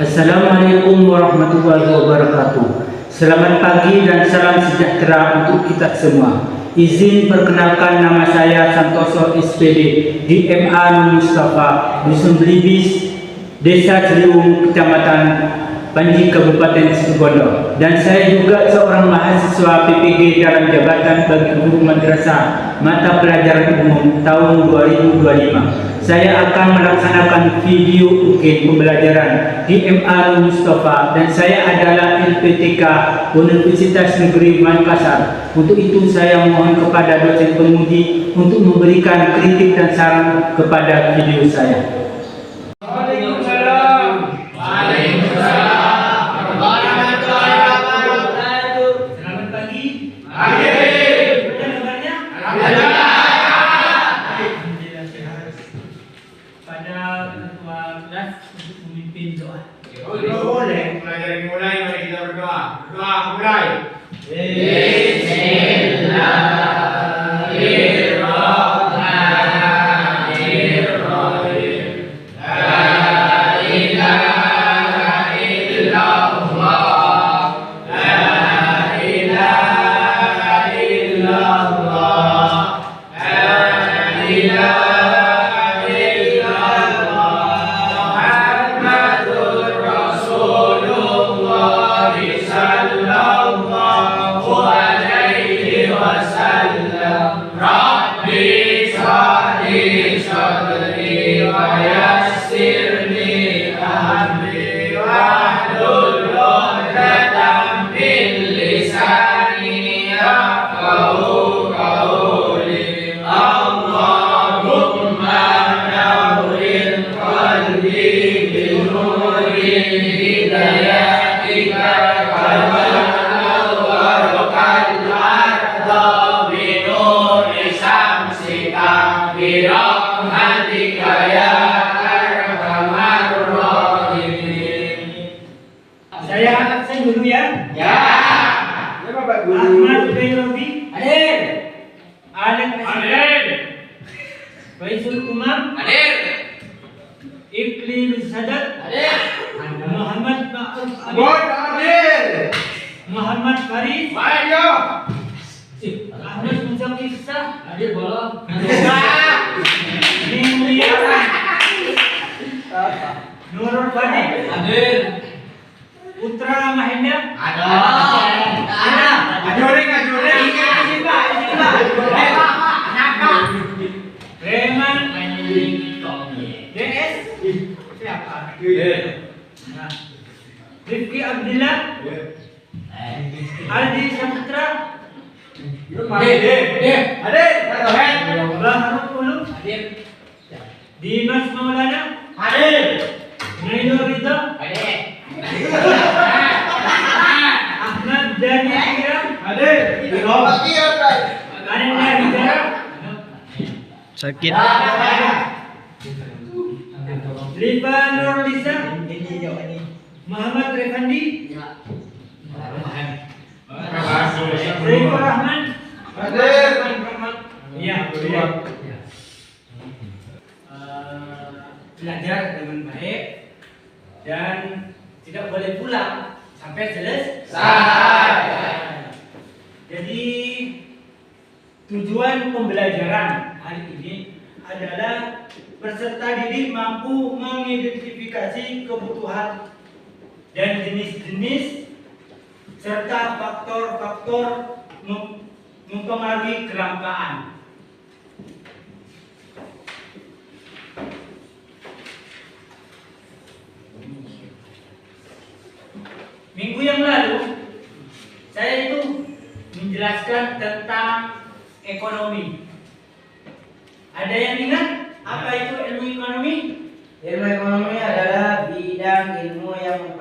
Assalamualaikum warahmatullahi wabarakatuh. Selamat pagi dan salam sejahtera untuk kita semua. Izin perkenalkan, nama saya Santoso SPD, DMA Mustafa, Dusun Belibis, Desa Ciliwung, Kecamatan Panji, Kabupaten Situbondo. Dan saya juga seorang mahasiswa PPG dalam jabatan bagi guru madrasah mata pelajaran umum tahun 2025. Saya akan melaksanakan video ujian pembelajaran DMA Mustafa dan saya adalah LPTK Universitas Negeri Makassar. Untuk itu saya mohon kepada dosen penguji untuk memberikan kritik dan saran kepada video saya. Boleh. Mulai, mari kita berdoa. Berdoa, mulai. Saya dulu ya. Ya. Ya Bapak Guru. Ahmad bin Robi. Hadir. Alek Hadir. Faisul Umar. Hadir. Iklim Sadat. Hadir. Muhammad Ma'ruf Bod hadir. Muhammad Farid. Ayo. Ahmad Muzaki Sah. Hadir bolong. Mulia Nurul Fadi. Hadir. Putra Mahendra. Ada. Ajuring. Reman DS. Siapa? Nah. Rifki Abdillah. Aldi Saputra. Hadir. Baharul Ulum. Hadir. Dimas Maulana. Hadir. Nailul Ridha. Hadir. Ahmad Dhani Kiram. Hadir. Ananda Hidara. Sakit. Lipa Nurlisa. Muhammad Refandi. Zaifur Rahman. Hadir. Iya. Belajar dengan baik dan tidak boleh pulang sampai selesai. Jadi tujuan pembelajaran hari ini adalah peserta didik mampu mengidentifikasi kebutuhan dan jenis-jenis serta faktor-faktor mempengaruhi kelangkaan. Minggu yang lalu saya itu menjelaskan tentang ekonomi. Ada yang ingat apa itu ilmu ekonomi? Ilmu ekonomi adalah bidang ilmu yang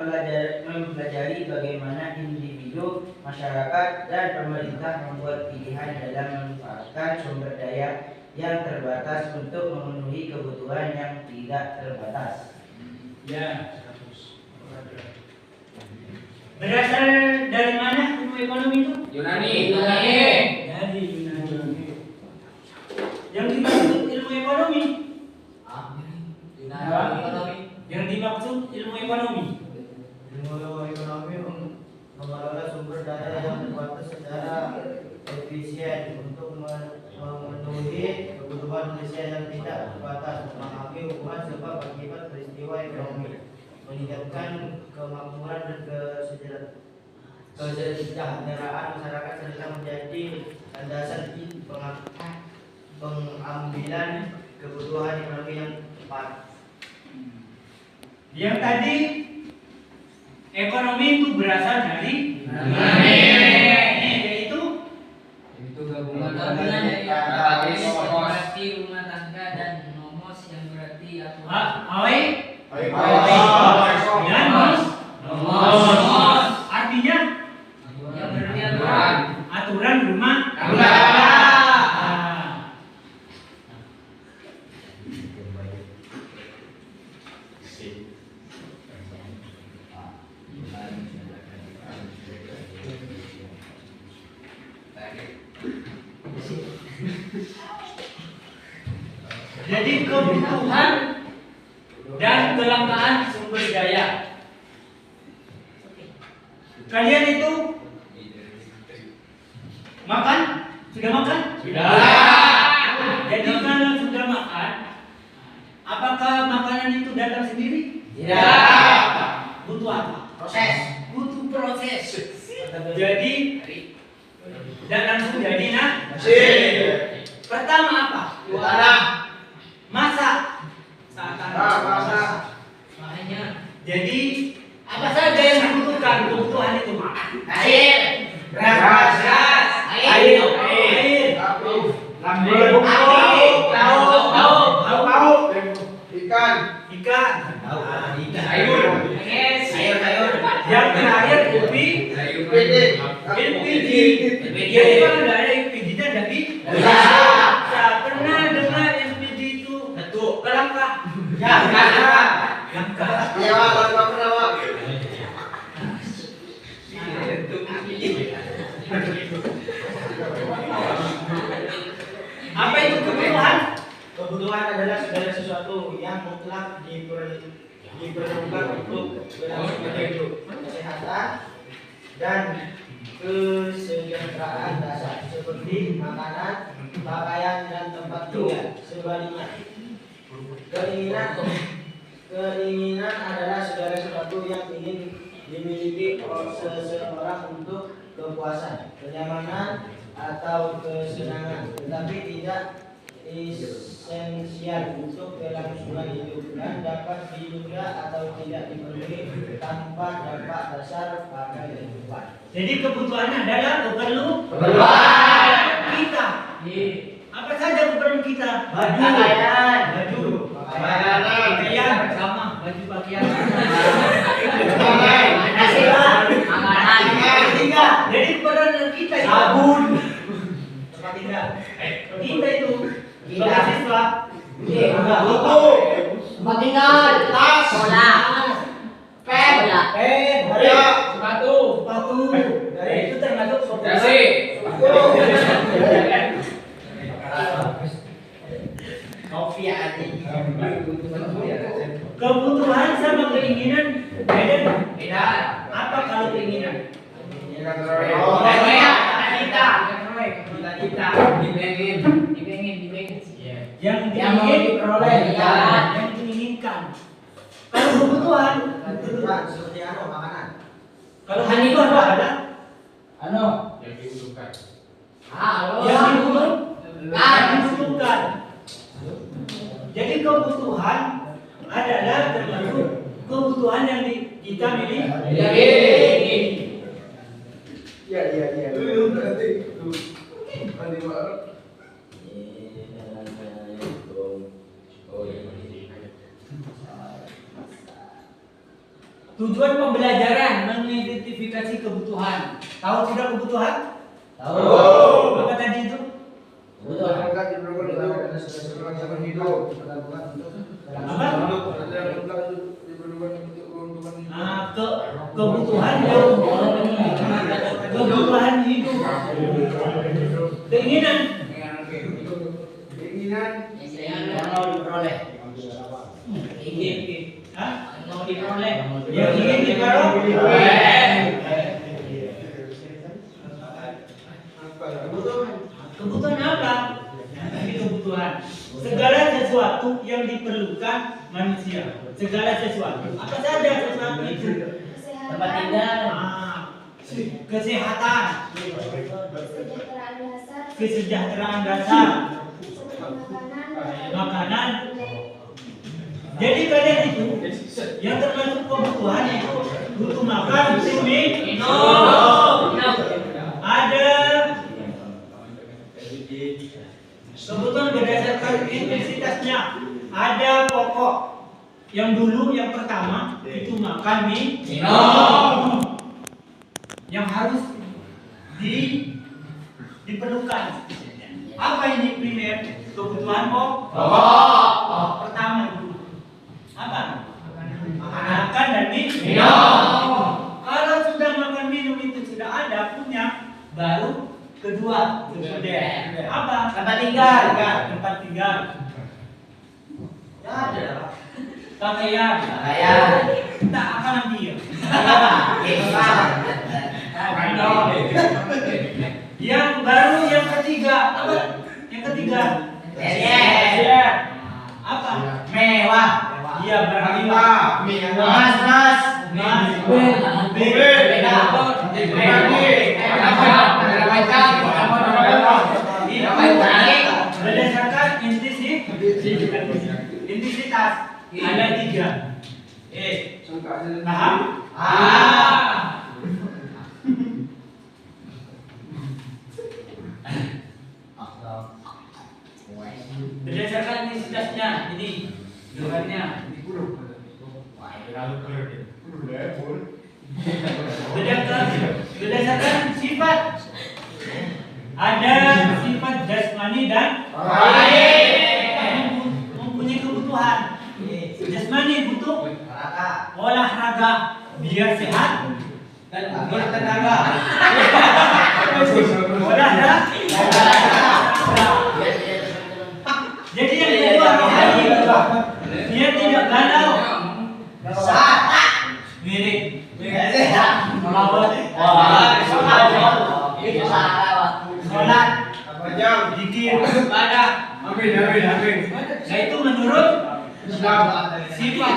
mempelajari bagaimana individu, masyarakat, dan pemerintah membuat pilihan dalam memanfaatkan sumber daya yang terbatas untuk memenuhi kebutuhan yang tidak terbatas. Ya. Berasal dari mana ilmu ekonomi itu? Yunani. Dari Yunani. Yang dimaksud ilmu ekonomi? Yunani. Yang dimaksud ilmu ekonomi. mengelola sumber daya yang terbatas secara efisien untuk memenuhi kebutuhan Indonesia yang tidak terbatas, memahami hubungan sebab akibat peristiwa ekonomi, meningkatkan kemakmuran dan kesejahteraan masyarakat serta menjadi landasan pengambilan kebutuhan ekonomi yang tepat. Yang tadi ekonomi itu berasal dari yaitu Gabungan dari berarti rumah tangga dan nomos yang berarti awai dan nomos artinya yang berarti aturan. aturan rumah tangga. Jadi kebutuhan dan kelangkaan sumber daya. Kalian itu makan? Sudah makan? Sudah. Jadi kalau sudah makan, apakah makanan itu datang sendiri? Tidak. Butuh apa? Proses. Butuh proses. Jadi dan langsung jadi nasi. Pertama apa? Masak. Makanya Jadi apa saja yang dibutuhkan? Kebutuhan itu makan. Air. Beras. Air. Lauk. Ikan. Ikan. Sayur. Sayur. Yang terakhir kopi. LPG. Jadi kalau tidak ada LPG-nya jadi saya pernah dengar LPG itu kelangka. Langka. Iya, Pak. Kalau Pak pernah, Pak. Apa itu kebutuhan? Kebutuhan adalah segala sesuatu yang mutlak diperlukan untuk berlangsungnya hidup, kesehatan, dan kesejahteraan dasar seperti makanan, pakaian, dan tempat tinggal. Sebaliknya, keinginan adalah segala sesuatu yang ingin dimiliki oleh seseorang untuk kepuasan, kenyamanan, atau kesenangan, tetapi tidak esensial untuk kelangsungan hidup dan dapat ditunda atau tidak dipenuhi tanpa dampak dasar pada kehidupan. Jadi kebutuhannya adalah keperluan kita. Apa saja keperluan kita? Pakaian. Pakaian sama baju pakaian. Jadi keperluan kita sabun. Tempat tinggal. Kita itu siswa. Buku. tempat tinggal, Tas. sekolah, Pen. Sepatu. Itu termasuk Dasi. Kopi aja. Kebutuhan sama keinginan beda. Apa kalau keinginan? Yang diperoleh, yang diinginkan. Kalau kebutuhan, seperti makanan. kalau kebutuhan apa ada? Yang dibutuhkan. Yang dibutuhkan. Jadi kebutuhan adalah termasuk kebutuhan yang kita miliki. Iya. Dulu berarti. Tujuan pembelajaran mengidentifikasi kebutuhan. Tahu tidak kebutuhan? Tahu. Apa tadi itu? Kebutuhan hidup. Keinginan. Yang mau diperoleh. Hah? Mau diperoleh. Yang ingin diperoleh. Kebutuhan apa? Ini kebutuhan. Segala sesuatu yang diperlukan manusia. Segala sesuatu. Apa saja sesuatu itu? Tempat tinggal. Kesehatan, Kesejahteraan dasar, kesejahteraan dasar, makanan. Jadi kalian itu yang termasuk kebutuhan itu butuh makan, butuh minum. Ada kebutuhan berdasarkan intensitasnya. Ada pokok yang dulu yang pertama itu makan, minum. Yang harus diperlukan. Apa ini primer? Kebutuhan pokok. Pertama itu apa? Makan dan minum. Kalau sudah makan minum itu sudah ada punya, baru kedua sekunder. Apa? Tempat tinggal. Tempat tinggal. Ya ada. Pakaian. Tak akan dia. Yang baru yang ketiga apa? Yang ketiga. Ya. Apa? Mewah. Iya bermewah. Mas. Berdasarkan intensitas ada 3. Paham? Berdasarkan intensitasnya ini jawabannya. Berdasarkan sifat ada sifat jasmani dan mempunyai kebutuhan. Jasmani butuh olahraga biar sehat dan bertenaga. Olahraga. Jadi yang kedua rohani, dia tidak galau. Mirip. Sholat, zikir, ibadah. Nah itu menurut sifat.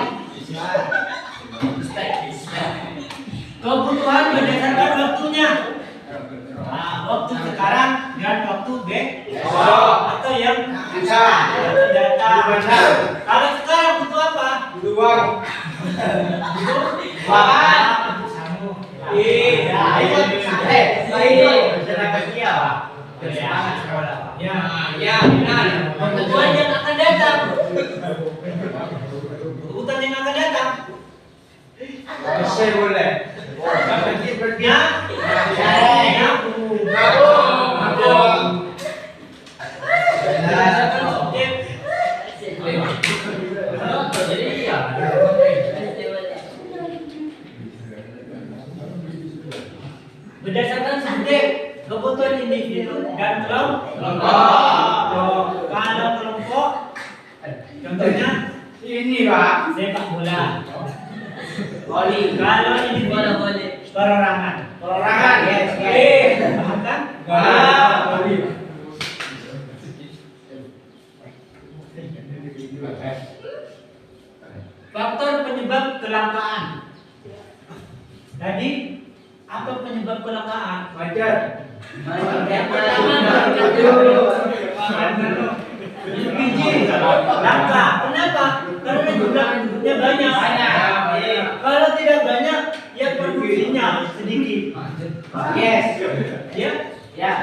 Kebutuhan berdasarkan waktunya. Waktu sekarang dan waktu besok atau yang akan datang. Kalau sekarang butuh apa? Butuh uang. Ya, benar. Kebutuhan yang akan datang. Kebutuhan yang akan datang. Berdasarkan subjek kebutuhan individu dan kelompok. Kalau kelompok, contohnya ini Pak, sepak bola. Kalau individu perorangan. Yes. Paham kan? Faktor penyebab kelangkaan. Tadi apa penyebab kelangkaan? Wajar. Yang pertama biji langka. Kenapa? Karena jumlahnya banyak. Kalau tidak banyak, ya produksinya sedikit. Yes. Ya.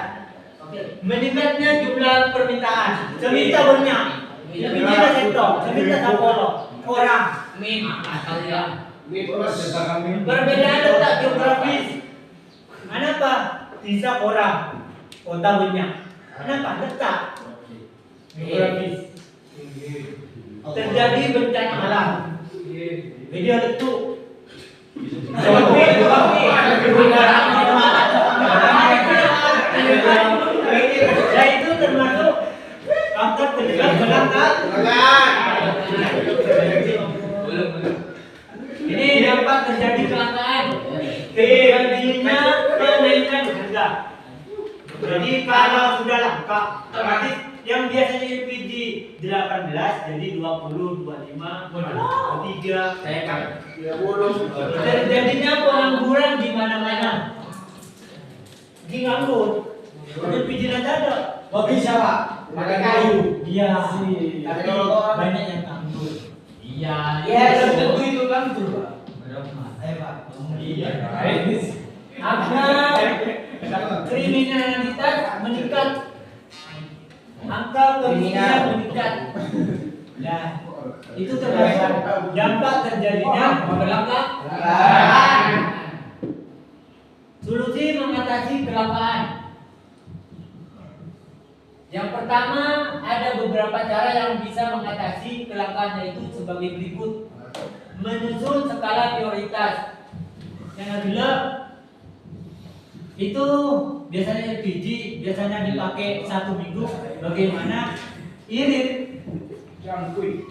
Meningkatnya jumlah permintaan. Seminta banyak. Seminta sektor. Seminta sapolo. Orang. Perbedaan letak geografis. Kenapa? Bisa orang. Kota banyak. Kenapa? Letak geografis. Terjadi bencana alam. Media letup. Ya itu termasuk faktor penyebab kelangkaan. Ini dapat terjadi kelangkaan. Terjadinya kenaikan harga. Jadi kalau sudah lengkap, berarti yang biasanya LPG 18 jadi 20, 25, 23. Saya kan. Jadinya pengangguran di mana-mana. Di nganggur. LPG nanti ada. Oh bisa Pak, pakai kayu. Iya. Tapi kalau Banyak yang nganggur. Iya. Iya, belum tentu itu kan tuh Pak. Ayo Pak. Iya. Angka kriminalitas meningkat. Angka kemiskinan meningkat. Nah, itu termasuk dampak terjadinya kegelapan. Solusi mengatasi kegelapan. Yang pertama, ada beberapa cara yang bisa mengatasi kegelapan, yaitu sebagai berikut. Menyusun skala prioritas. Yang kedua, itu biasanya LPG biasanya dipakai 1 minggu. Bagaimana irit jangkui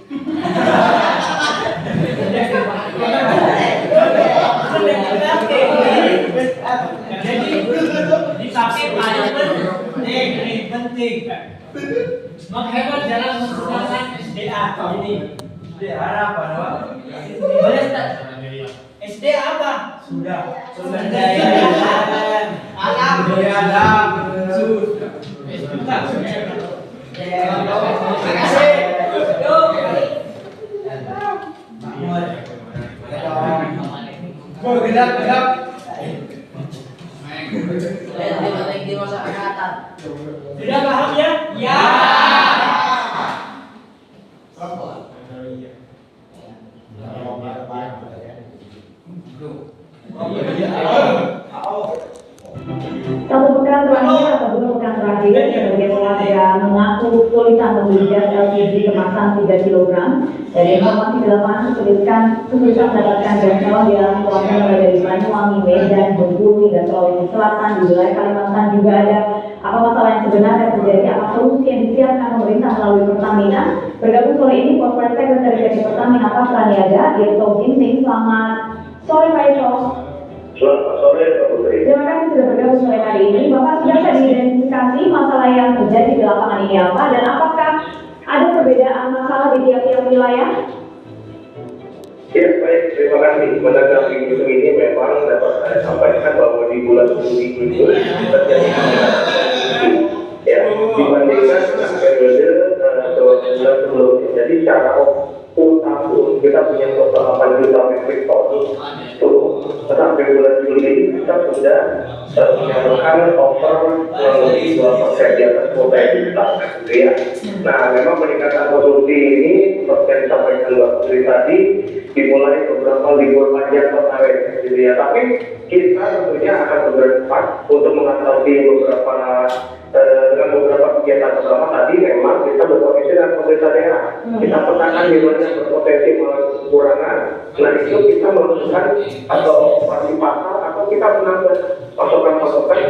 jadi dipakai paling penting menghemat dalam menggunakan SDA. Jadi SDA apa Pak? boleh tak? SDA apa? Sudah Daya alam. Daya alam. Makasih. Makmur. Gelap. Sudah paham ya? Ya. Satu pekan terakhir atau 2 pekan terakhir, sebagai warga mengaku kesulitan membeli gas LPG kemasan 3 kg. Dari informasi di lapangan kesulitan mendapatkan gas mewah di dalam keluarga mulai dari Banyuwangi, Medan, Bengkulu hingga Sulawesi Selatan, di wilayah Kalimantan juga ada. Apa masalah yang sebenarnya terjadi? Apa solusi yang disiapkan pemerintah melalui Pertamina? Bergabung sore ini Corporate Secretary dari Pertamina Patra Niaga, Irto Ginting. Selamat sore Pak Irto. Selamat sore, Pak Putri. Terima kasih sudah bergabung sore hari ini. Bapak sudah diidentifikasi masalah yang terjadi di lapangan ini apa, dan apakah ada perbedaan masalah di tiap-tiap wilayah? Ya, baik. Terima kasih. Menanggapi isu ini memang dapat saya sampaikan bahwa di bulan Juli itu terjadi ya dibandingkan dengan periode 2 bulan sebelumnya. Jadi secara tahun kita punya total 8 juta metrik ton. Sampai bulan Juli kita sudah menyalurkan over lebih 2% di atas kuota yang ditetapkan, gitu ya. Nah, memang peningkatan konsumsi ini seperti yang disampaikan Mbak Putri tadi dimulai beberapa libur panjang kemarin, gitu ya. Tapi kita tentunya akan berempat untuk mengatasi dengan beberapa kegiatan. Pertama tadi memang kita berkoordinasi dengan pemerintah daerah. Kita petakan di mana yang berpotensi mengalami kekurangan. Nah, itu kita melakukan atau operasi pasar atau kita menambah pasokan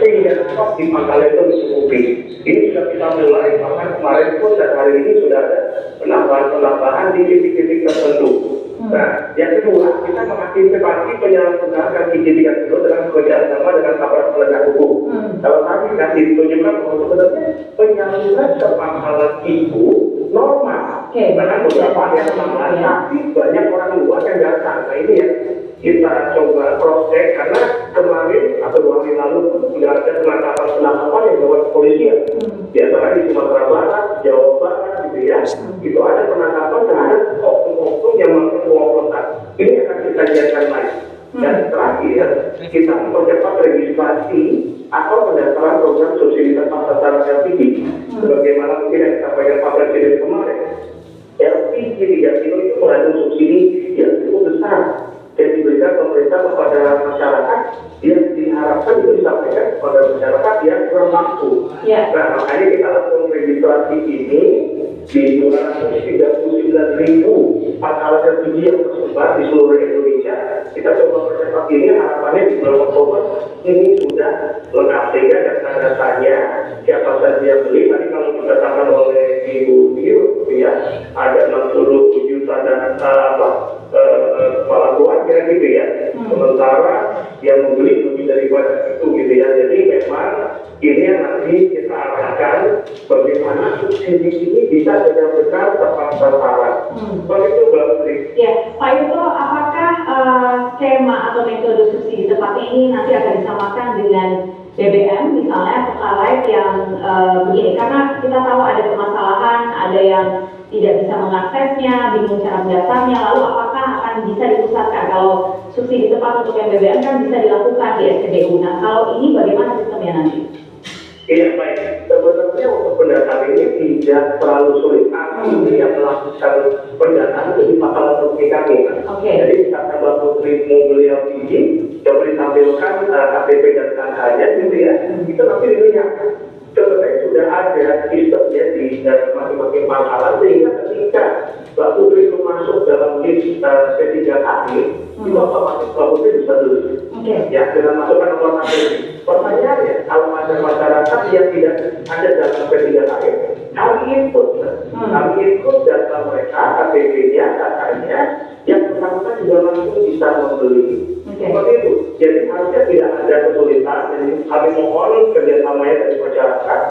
sehingga stok di pangkalan itu dicukupi. Ini sudah kita mulai, bahkan kemarin pun dan hari ini sudah ada penambahan di titik-titik tertentu. Nah, yang kedua, kita mengantisipasi penyalahgunaan LPG 3 kg dengan bekerja sama dengan aparat penegak hukum. Kalau tadi kasih ditunjukkan bahwa sebenarnya penyaluran ke pangkalan itu normal. Bahkan beberapa yang normal, tapi banyak orang luar yang datang. Nah, ini ya kita coba cross check karena kemarin atau 2 hari lalu pun sudah ada penangkapan yang dilakukan kepolisian. Biasanya di Sumatera Barat, Jawa Barat, gitu ya. Itu ada penangkapan terhadap oknum-oknum yang melakukan pengoplosan. Ini akan kita jadikan lagi. Dan terakhir, kita mempercepat registrasi atau pendaftaran program subsidi tepat sasaran LPG. Sebagaimana mungkin yang disampaikan Pak Presiden kemarin, LPG 3 kg itu mengandung subsidi yang cukup besar yang diberikan pemerintah kepada masyarakat yang diharapkan itu disampaikan kepada masyarakat yang kurang mampu. Nah, makanya kita lakukan registrasi ini di 239.000 pangkalan LPG yang tersebar di seluruh Indonesia. Kita coba percepat ini, harapannya di bulan Oktober ini sudah lengkap sehingga data-datanya siapa saja yang beli. Tadi kalau dikatakan oleh Ibu Biru, ya ada 60 juta data kepala keluarga gitu ya. Sementara yang membeli lebih daripada itu gitu ya. Jadi memang ini yang nanti subsidi ini bisa benar-benar tepat sasaran. Begitu Mbak Putri. Ya, Pak Yuto, apakah skema atau metode subsidi tepat ini nanti akan disamakan dengan BBM misalnya Pertalite yang begini? Karena kita tahu ada permasalahan, ada yang tidak bisa mengaksesnya, bingung cara mendaftarnya, lalu apakah akan bisa dipusatkan? Kalau subsidi tepat untuk yang BBM kan bisa dilakukan di SPBU. Nah, kalau ini bagaimana sistemnya nanti? Iya baik, sebenarnya untuk pendataan ini tidak terlalu sulit. Ini yang melakukan pendataan itu di pangkalan resmi kami. Oke. Jadi karena Mbak Putri mau beliau ini, coba ditampilkan KTP dan KK-nya gitu ya, itu nanti dilihat. Sebenarnya sudah ada sistemnya di masing-masing pangkalan, sehingga ketika Mbak Putri itu masuk dalam list P3KI, itu otomatis Mbak Putri bisa lulus. Ya, dengan masukkan nomor KTP. Pertanyaannya, kalau ada masyarakat yang tidak ada dalam P3KI, kami input data mereka, KTP-nya, KK-nya, yang bersangkutan juga langsung bisa membeli. Seperti itu. Jadi harusnya tidak ada kesulitan. Jadi kami mohon kerjasamanya dari masyarakat.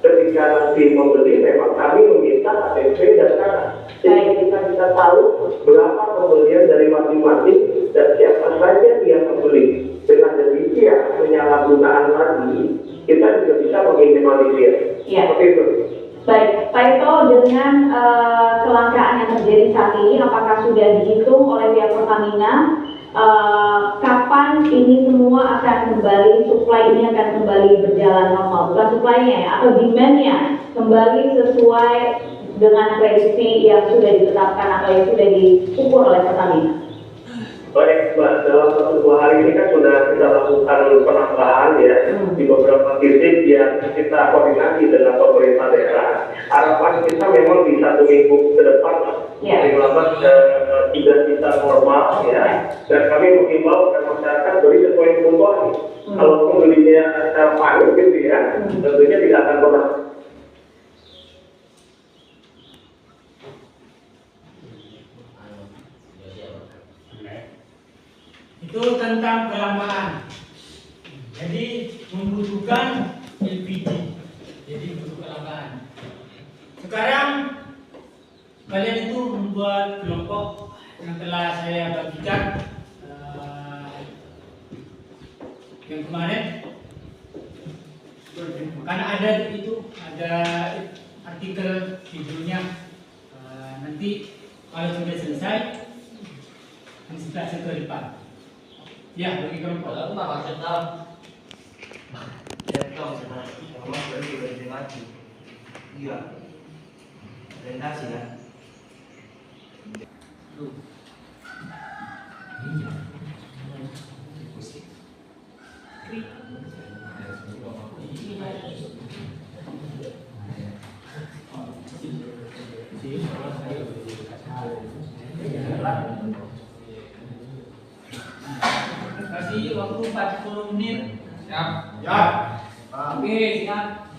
Ketika nanti membeli, memang kami meminta KTP dan KK. Jadi kita bisa tahu berapa pembelian dari masing-masing dan siapa saja yang membeli. Dengan demikian penyalahgunaan lagi, kita juga bisa meminimalisir. Seperti itu. Baik, Pak Ito, dengan kelangkaan yang terjadi saat ini, apakah sudah dihitung oleh pihak Pertamina kapan ini semua akan kembali, supply ini akan kembali berjalan normal, bukan supply-nya ya, atau demand-nya kembali sesuai dengan prediksi yang sudah ditetapkan atau yang sudah diukur oleh Pertamina? Baik Mbak, dalam 1-2 hari ini kan sudah kita lakukan penambahan ya di beberapa titik yang kita koordinasi dengan pemerintah daerah. Harapan kita memang di 1 minggu ke depan paling lambat tidak bisa normal ya. Dan kami mengimbau kepada masyarakat beli sesuai kebutuhan. Kalau pembelinya panik gitu ya, tentunya tidak akan pernah. Itu tentang kelangkaan. Jadi membutuhkan LPG. Jadi butuh kelangkaan. Sekarang kalian itu membuat kelompok yang telah saya bagikan yang kemarin. Karena ada itu ada artikel judulnya nanti kalau sudah selesai kita ke depan. Ya, bagi kelompok. Kalau nggak maksud tahu. Iya. Orientasi ya. Kasih waktu 40 menit. Siap. Ya. Oke, siap.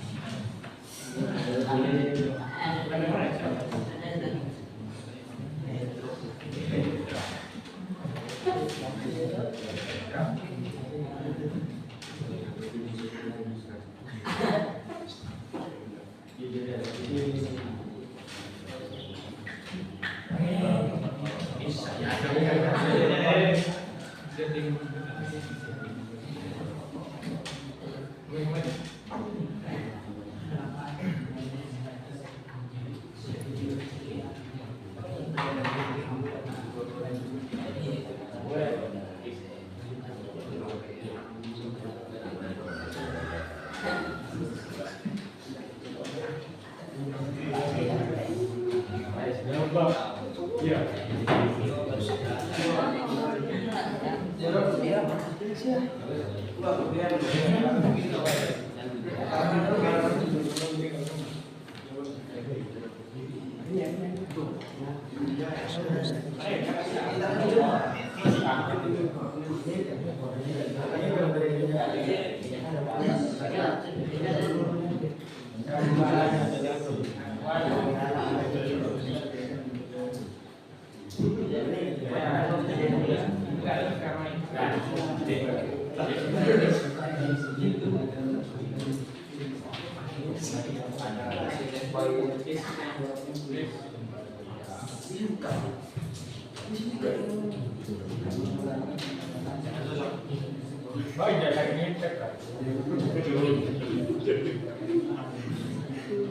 Oh, jangan ngecek kan.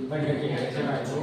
Banyak yang saya itu.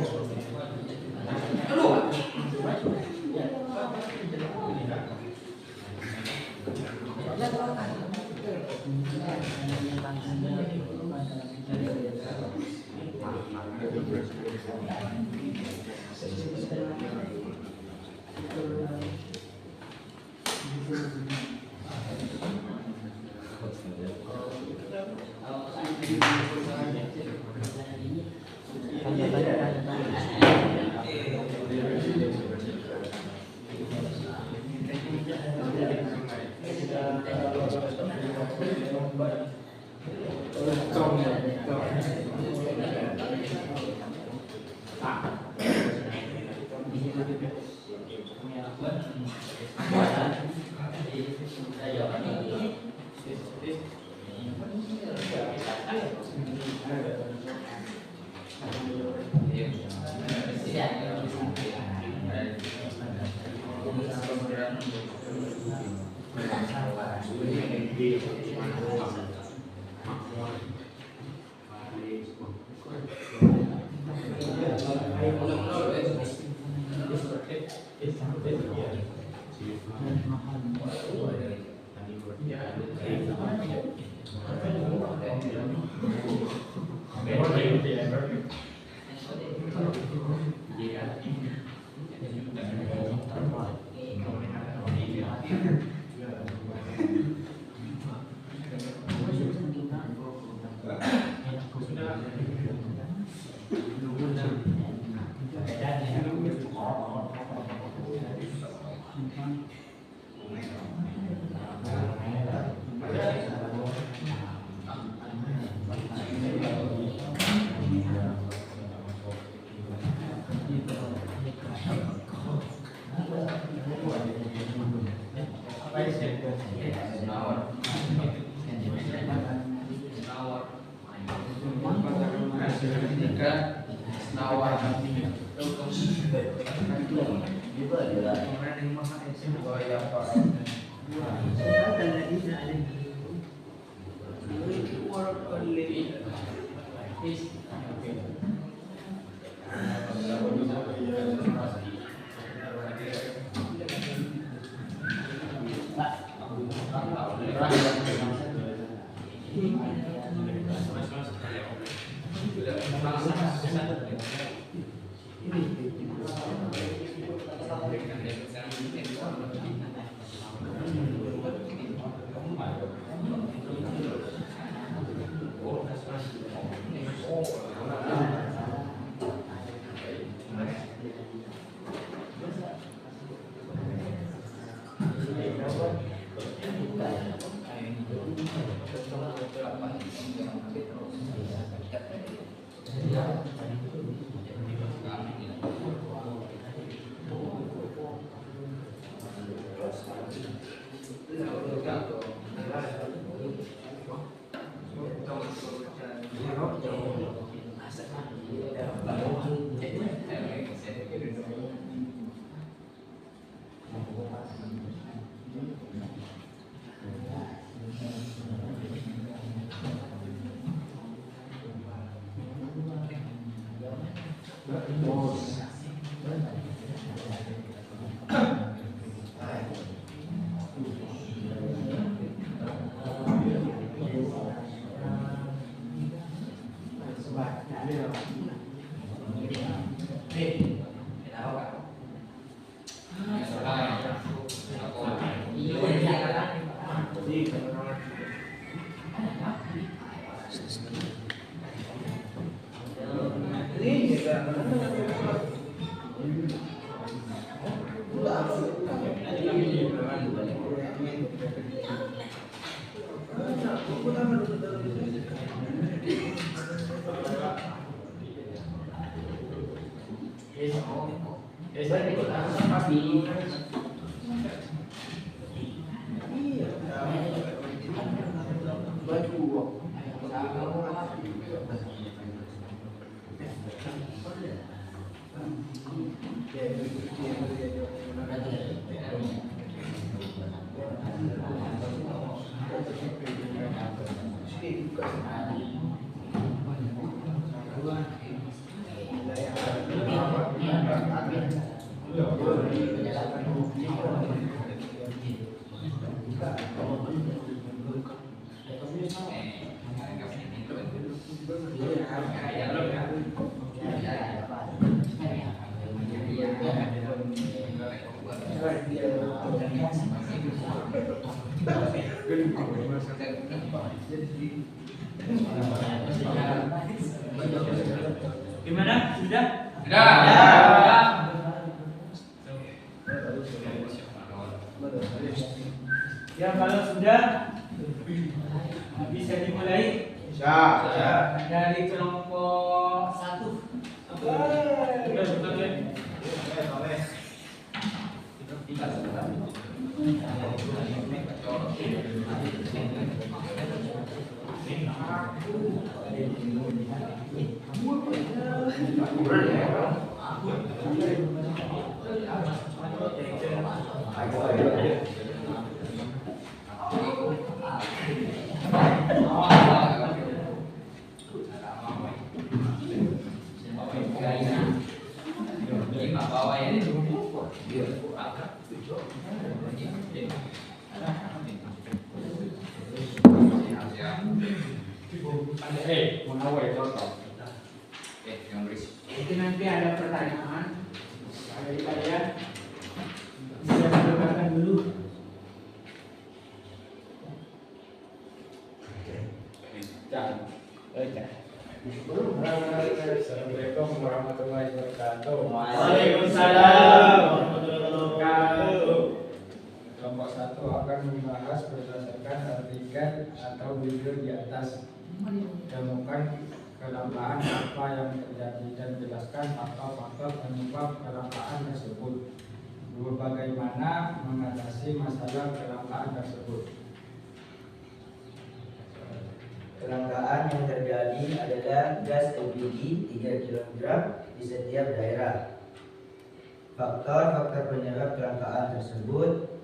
Gimana? Sudah? Ya, kalau sudah bisa dimulai. Dari kelompok 1. Itu nanti ada pertanyaan dari kalian. Bisa silakan dulu. Assalamualaikum warahmatullahi wabarakatuh. Waalaikumsalam warahmatullahi wabarakatuh. Kelompok 1 akan membahas berdasarkan artikel atau video di atas. Temukan kelangkaan apa yang terjadi dan jelaskan faktor-faktor penyebab kelangkaan tersebut. Bagaimana mengatasi masalah kelangkaan tersebut. Kelangkaan yang terjadi adalah gas LPG 3 kg di setiap daerah. Faktor-faktor penyebab kelangkaan tersebut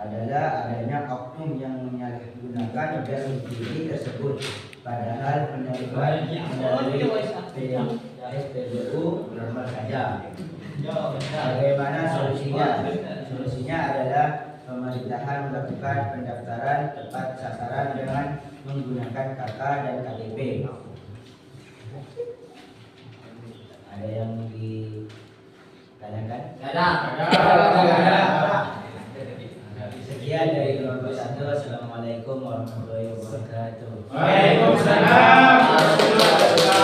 adalah adanya oknum yang menyalahgunakan gas LPG tersebut, padahal penyaluran melalui SPBU normal saja. Bagaimana solusinya? Solusinya adalah pemerintahan melakukan pendaftaran tepat sasaran dengan menggunakan KK dan KTP. Ada yang ditanyakan? Ada. Sekian dari kelompok 1. Assalamualaikum warahmatullahi wabarakatuh. Waalaikumsalam warahmatullahi wabarakatuh.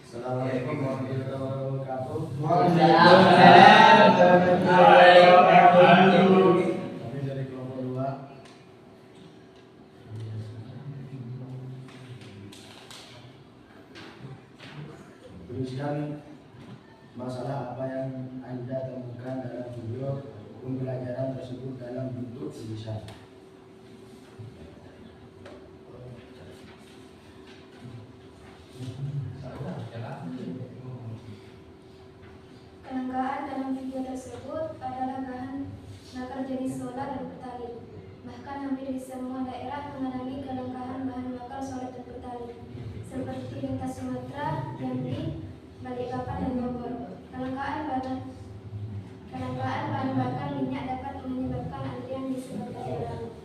Assalamualaikum warahmatullahi wabarakatuh. Kami dari kelompok 2. Tuliskan masalah apa yang Anda temukan dalam video pembelajaran tersebut dalam bentuk tulisan. Kelangkaan dalam video tersebut adalah bahan bakar jenis solar dan pertalite. Bahkan hampir di semua daerah mengalami kelangkaan bahan bakar solar dan pertalite, seperti lintas Sumatera, Jambi, Balikpapan, dan Bogor. Kelangkaan bahan bakar minyak dapat menyebabkan antrian di sepanjang jalan.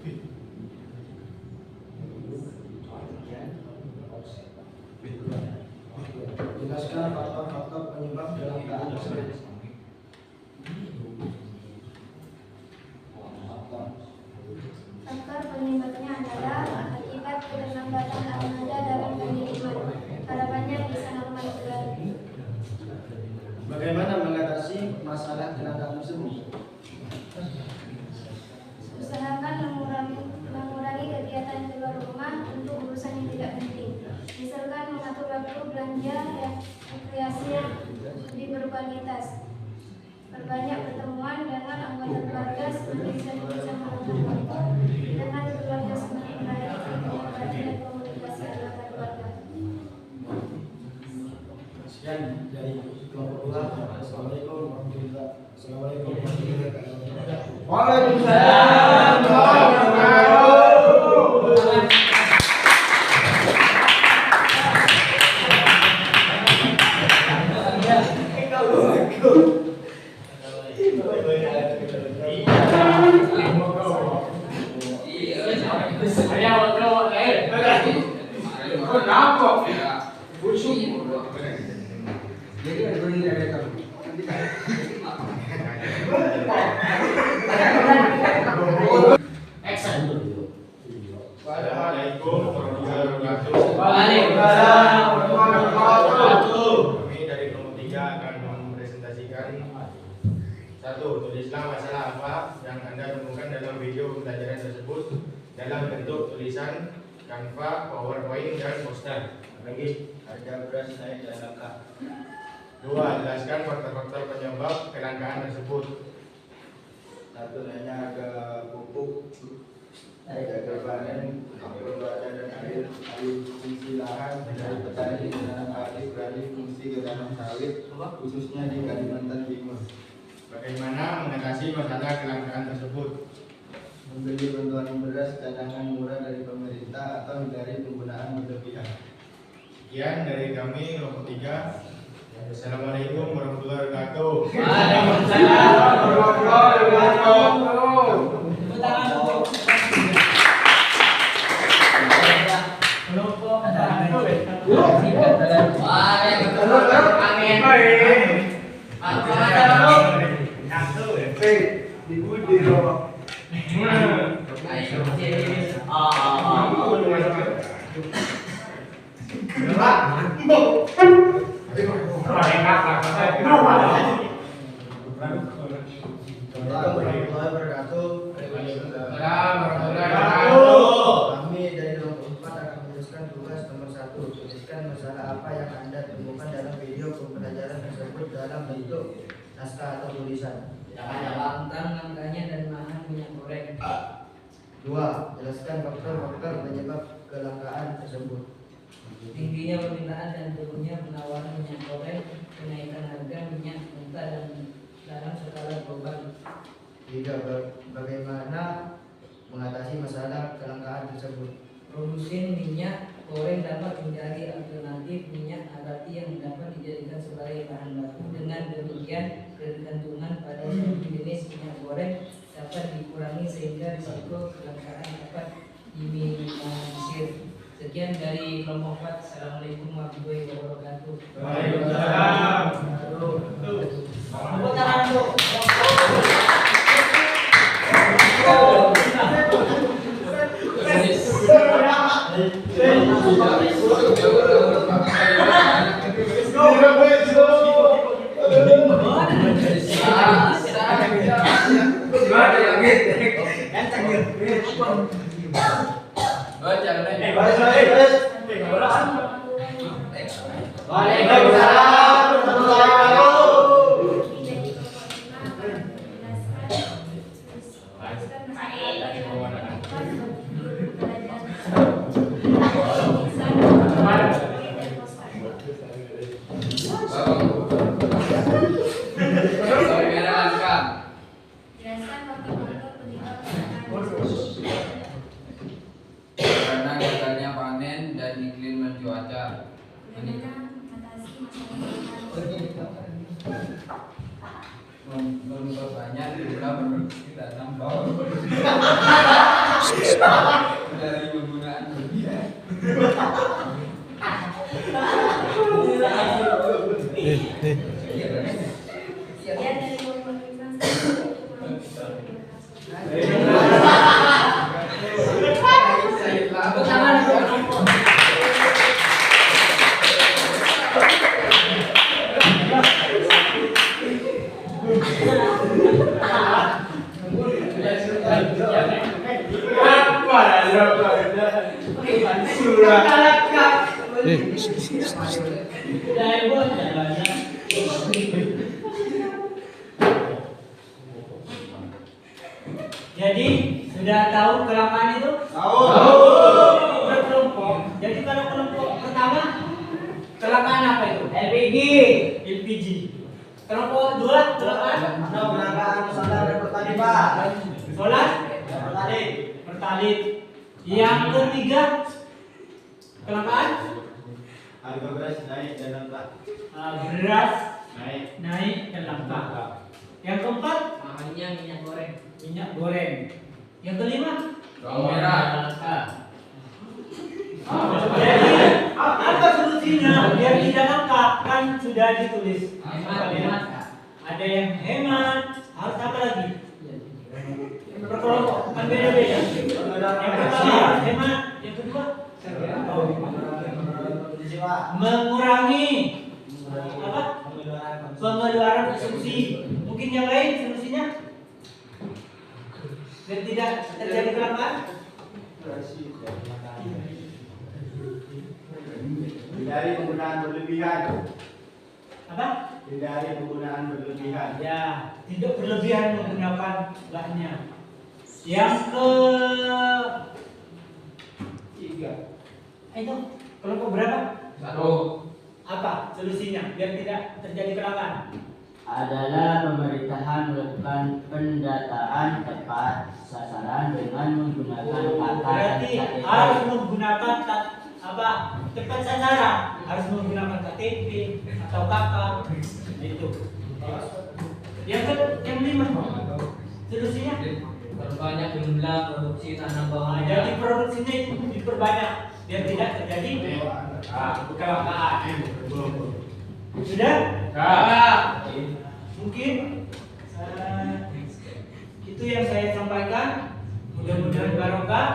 Jelaskan faktor-faktor penyebab kelangkaan tersebut. Faktor penyebabnya adalah akibat keterlambatan armada dalam pengiriman. Harapannya bisa normal kembali. Bagaimana mengatasi masalah kelangkaan tersebut? Usahakan mengurangi kegiatan keluar rumah untuk urusan yang tidak penting. Misalkan mengatur waktu belanja dan rekreasi yang lebih berkualitas. Perbanyak pertemuan dengan anggota keluarga seperti bisa meluangkan waktu dengan keluarga semakin baik dan komunikasi anggota keluarga. Sekian dari kelompok 2. Assalamualaikum warahmatullahi wabarakatuh. Assalamualaikum warahmatullahi wabarakatuh. Waalaikumsalam warahmatullahi wabarakatuh. Assalamualaikum warahmatullahi wabarakatuh. Waalaikumsalam warahmatullahi wabarakatuh. Kami dari kelompok 3 akan mempresentasikan satu, tulislah masalah apa yang Anda temukan dalam video pembelajaran tersebut dalam bentuk tulisan, Canva, PowerPoint, dan poster. Lagi harga beras naik dan langka. 2. Jelaskan faktor-faktor penyebab kelangkaan tersebut. 1. Naiknya harga pupuk, harga panen, cuaca dan air, alih fungsi lahan dari petani dengan alih fungsi ke tanam sawit, khususnya di Kalimantan Timur. Bagaimana mengatasi masalah kelangkaan tersebut? Membeli bantuan beras cadangan murah dari pemerintah atau dari penggunaan berlebihan. Sekian dari kami kelompok 3. Assalamualaikum warahmatullahi wabarakatuh. Waalaikumsalam warahmatullahi wabarakatuh. Kami dari kelompok 4 akan meneruskan tugas nomor 1. Tuliskan masalah apa yang Anda temukan dalam video pembelajaran tersebut dalam bentuk naskah atau tulisan. Tentang angkanya dan mahal minyak goreng. 2. Jelaskan faktor-faktor penyebab kelangkaan tersebut. Tingginya permintaan dan turunnya penawaran minyak goreng, kenaikan harga minyak mentah dan dalam skala global. 3. Bagaimana mengatasi masalah kelangkaan tersebut. Produsen minyak goreng dapat mencari alternatif minyak nabati yang dapat dijadikan sebagai bahan baku. Dengan demikian, ketergantungan pada satu jenis minyak goreng dapat dikurangi sehingga risiko kelangkaan dapat diminimalisir. Sekian dari kelompok 4. Assalamualaikum warahmatullahi wabarakatuh. Karena gagalnya panen dan iklim dan cuaca. Memperbanyak jumlah produksi tanam bawang dari penggunaan berlebihan. Sudah tahu kelangkaan itu? Tahu. Berkelompok. Jadi kalau kelompok pertama kelangkaan apa itu? LPG. Kelompok 2 kelangkaan? Kelangkaan solar dan pertalite, Pak. Solar? Pertalite. Pertalite. Yang ketiga kelangkaan? Harga beras naik dan langka. Beras Naik. dan langka. Yang keempat Mahalnya minyak goreng. minyak goreng. Yang kelima Bawang merah. jadi apa solusinya biar tidak langka? Kan sudah ditulis. Hemat. Ada yang hemat, harus apa lagi? Berkelompok, kan beda-beda. Yang pertama harus hemat, yang kedua mengurangi apa? Pengeluaran konsumsi. Mungkin yang lain solusinya biar tidak terjadi kelangkaan. Hindari penggunaan berlebihan. Apa? Hindari penggunaan berlebihan. Ya, tidak berlebihan menggunakan bahannya. Yang ke itu kelompok berapa? 1. Apa solusinya biar tidak terjadi kelangkaan? Adalah pemerintahan melakukan pendataan tepat sasaran dengan menggunakan kata Berarti harus menggunakan tepat sasaran, harus menggunakan KTP atau KK itu. Yang lima solusinya Perbanyak jumlah produksi tanam bawang jadi produksinya itu diperbanyak biar tidak terjadi kelangkaan. Sudah? Mungkin itu yang saya sampaikan. Mudah-mudahan barokah.